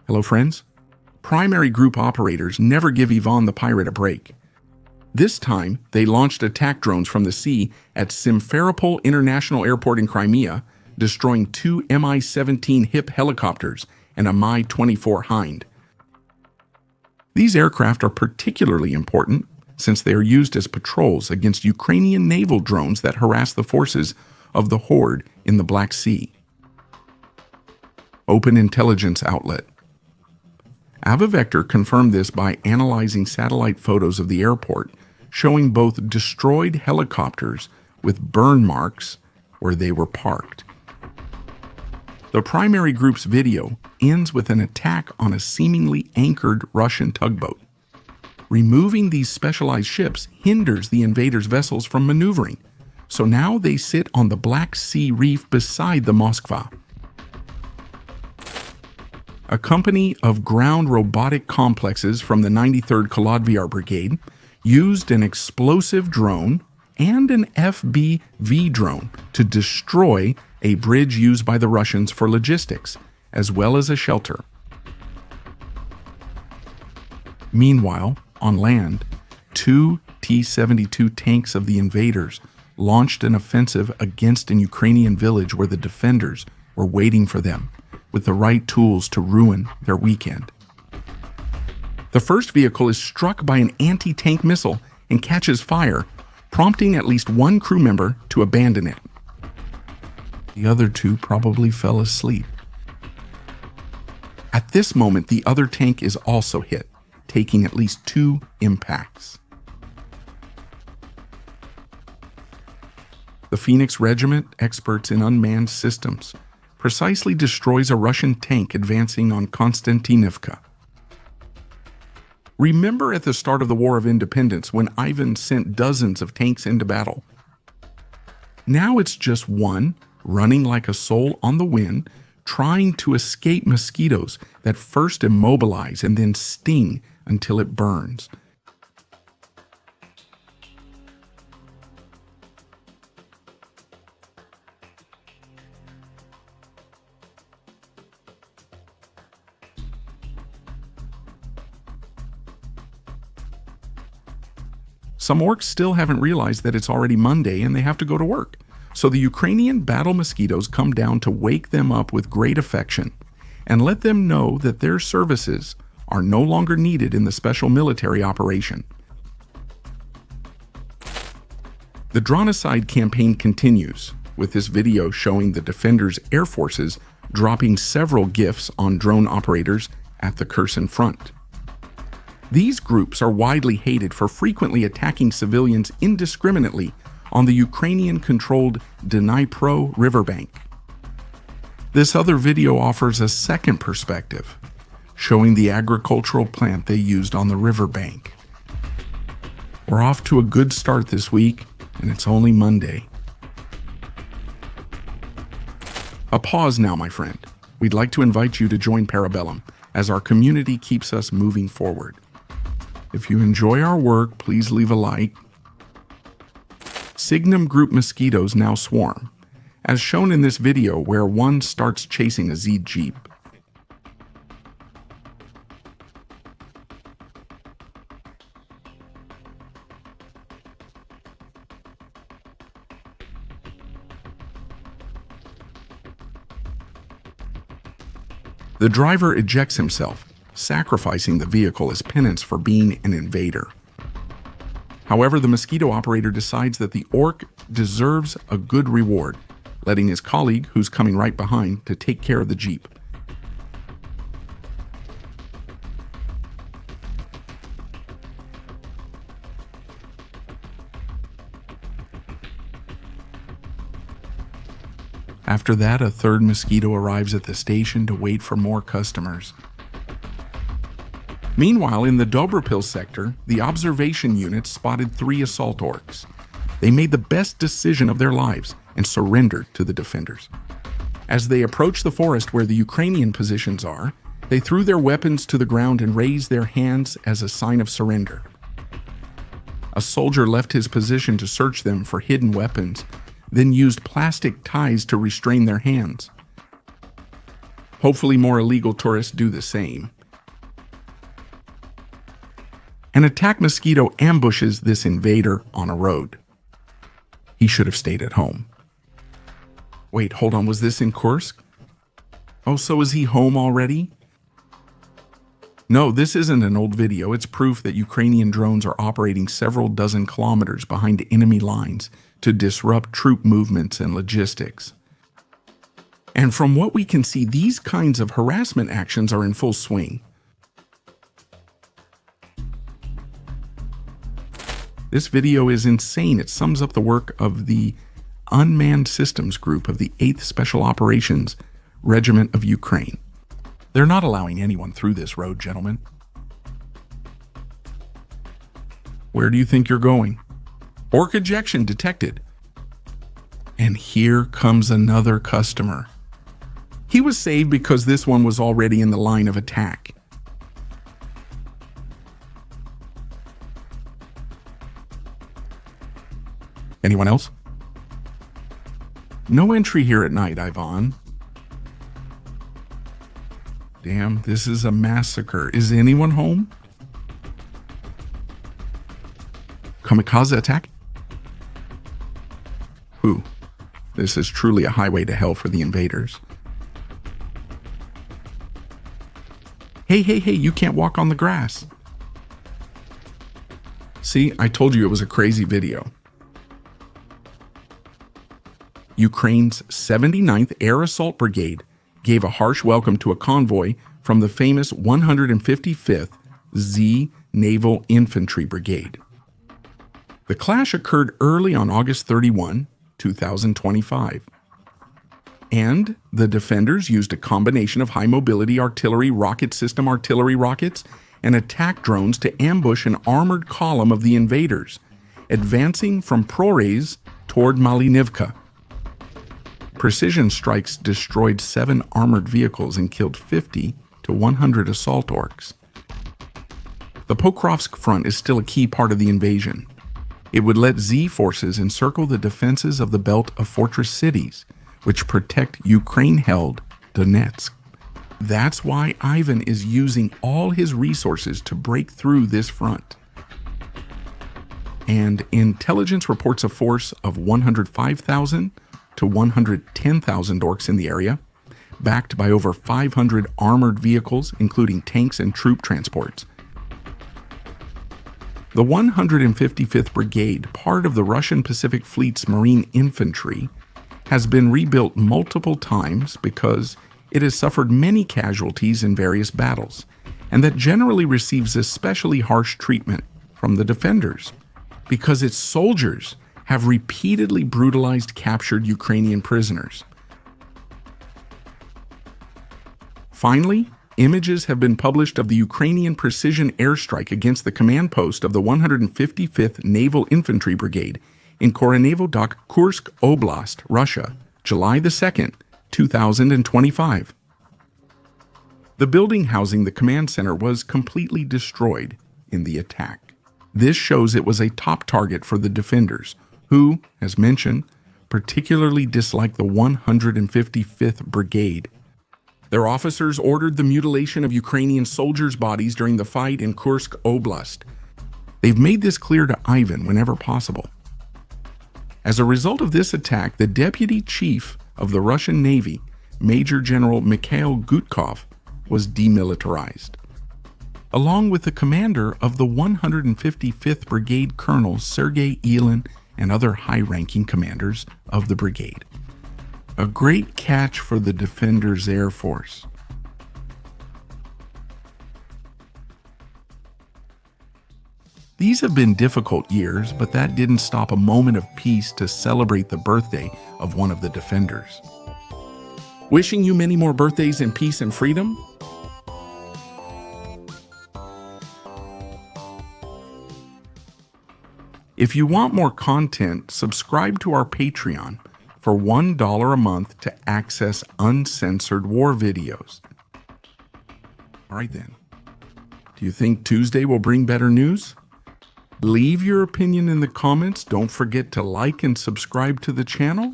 Hello, friends. Primary group operators never give Ivan the pirate a break. This time, they launched attack drones from the sea at Simferopol International Airport in Crimea, destroying 2 Mi-17 HIP helicopters and a Mi-24 Hind. These aircraft are particularly important since they are used as patrols against Ukrainian naval drones that harass the forces of the Horde in the Black Sea. Open intelligence outlet. Avivector confirmed this by analyzing satellite photos of the airport, showing both destroyed helicopters with burn marks where they were parked. The primary group's video ends with an attack on a seemingly anchored Russian tugboat. Removing these specialized ships hinders the invaders' vessels from maneuvering, so now they sit on the Black Sea reef beside the Moskva. A company of ground robotic complexes from the 93rd Kolodvyar Brigade used an explosive drone and an FPV drone to destroy a bridge used by the Russians for logistics, as well as a shelter. Meanwhile, on land, 2 T-72 tanks of the invaders launched an offensive against an Ukrainian village where the defenders were waiting for them with the right tools to ruin their weekend. The first vehicle is struck by an anti-tank missile and catches fire, prompting at least one crew member to abandon it. The other 2 probably fell asleep. At this moment, the other tank is also hit, taking at least 2 impacts. The Phoenix Regiment, experts in unmanned systems, precisely destroys a Russian tank advancing on Konstantinivka. Remember at the start of the War of Independence when Ivan sent dozens of tanks into battle? Now it's just one, running like a soul on the wind, trying to escape mosquitoes that first immobilize and then sting until it burns. Some orcs still haven't realized that it's already Monday and they have to go to work. So the Ukrainian battle mosquitoes come down to wake them up with great affection and let them know that their services are no longer needed in the special military operation. The Dronocide campaign continues, with this video showing the Defenders' air forces dropping several gifts on drone operators at the Kherson front. These groups are widely hated for frequently attacking civilians indiscriminately on the Ukrainian-controlled Dnipro riverbank. This other video offers a second perspective, showing the agricultural plant they used on the riverbank. We're off to a good start this week, and it's only Monday. A pause now, my friend. We'd like to invite you to join Parabellum, as our community keeps us moving forward. If you enjoy our work, please leave a like. Cygnum group mosquitoes now swarm, as shown in this video where one starts chasing a Z Jeep. The driver ejects himself, sacrificing the vehicle as penance for being an invader. However, the mosquito operator decides that the orc deserves a good reward, letting his colleague, who's coming right behind, to take care of the Jeep. After that, a third mosquito arrives at the station to wait for more customers. Meanwhile, in the Dobrapil sector, the observation unit spotted 3 assault orcs. They made the best decision of their lives and surrendered to the defenders. As they approached the forest where the Ukrainian positions are, they threw their weapons to the ground and raised their hands as a sign of surrender. A soldier left his position to search them for hidden weapons, then used plastic ties to restrain their hands. Hopefully more illegal tourists do the same. An attack Mosquito ambushes this invader on a road. He should have stayed at home. Wait, hold on, was this in Kursk? Oh, so is he home already? No, this isn't an old video. It's proof that Ukrainian drones are operating several dozen kilometers behind enemy lines to disrupt troop movements and logistics. And from what we can see, these kinds of harassment actions are in full swing. This video is insane. It sums up the work of the Unmanned Systems Group of the 8th Special Operations Regiment of Ukraine. They're not allowing anyone through this road, gentlemen. Where do you think you're going? Orc ejection detected. And here comes another customer. He was saved because this one was already in the line of attack. Anyone else? No entry here at night, Ivan. Damn, this is a massacre. Is anyone home? Kamikaze attack? Whew. This is truly a highway to hell for the invaders. Hey, you can't walk on the grass. See, I told you it was a crazy video. Ukraine's 79th Air Assault Brigade gave a harsh welcome to a convoy from the famous 155th Z Naval Infantry Brigade. The clash occurred early on August 31, 2025. And the defenders used a combination of high-mobility artillery rocket system artillery rockets and attack drones to ambush an armored column of the invaders, advancing from Prorez toward Malinivka. Precision strikes destroyed 7 armored vehicles and killed 50 to 100 assault orcs. The Pokrovsk front is still a key part of the invasion. It would let Z forces encircle the defenses of the belt of fortress cities, which protect Ukraine-held Donetsk. That's why Ivan is using all his resources to break through this front. And intelligence reports a force of 105,000 to 110,000 orcs in the area, backed by over 500 armored vehicles, including tanks and troop transports. The 155th Brigade, part of the Russian Pacific Fleet's Marine Infantry, has been rebuilt multiple times because it has suffered many casualties in various battles, and that generally receives especially harsh treatment from the defenders, because its soldiers have repeatedly brutalized captured Ukrainian prisoners. Finally, images have been published of the Ukrainian precision airstrike against the command post of the 155th Naval Infantry Brigade in Koronevodok, Kursk Oblast, Russia, July 2, 2025. The building housing the command center was completely destroyed in the attack. This shows it was a top target for the defenders, who, as mentioned, particularly disliked the 155th Brigade. Their officers ordered the mutilation of Ukrainian soldiers' bodies during the fight in Kursk Oblast. They've made this clear to Ivan whenever possible. As a result of this attack, the Deputy Chief of the Russian Navy, Major General Mikhail Gutkov, was demilitarized, along with the commander of the 155th Brigade, Colonel Sergei Ilin, and other high-ranking commanders of the brigade. A great catch for the Defenders Air Force. These have been difficult years, but that didn't stop a moment of peace to celebrate the birthday of one of the defenders. Wishing you many more birthdays in peace and freedom. If you want more content, subscribe to our Patreon for $1 a month to access uncensored war videos. All right then. Do you think Tuesday will bring better news? Leave your opinion in the comments. Don't forget to like and subscribe to the channel,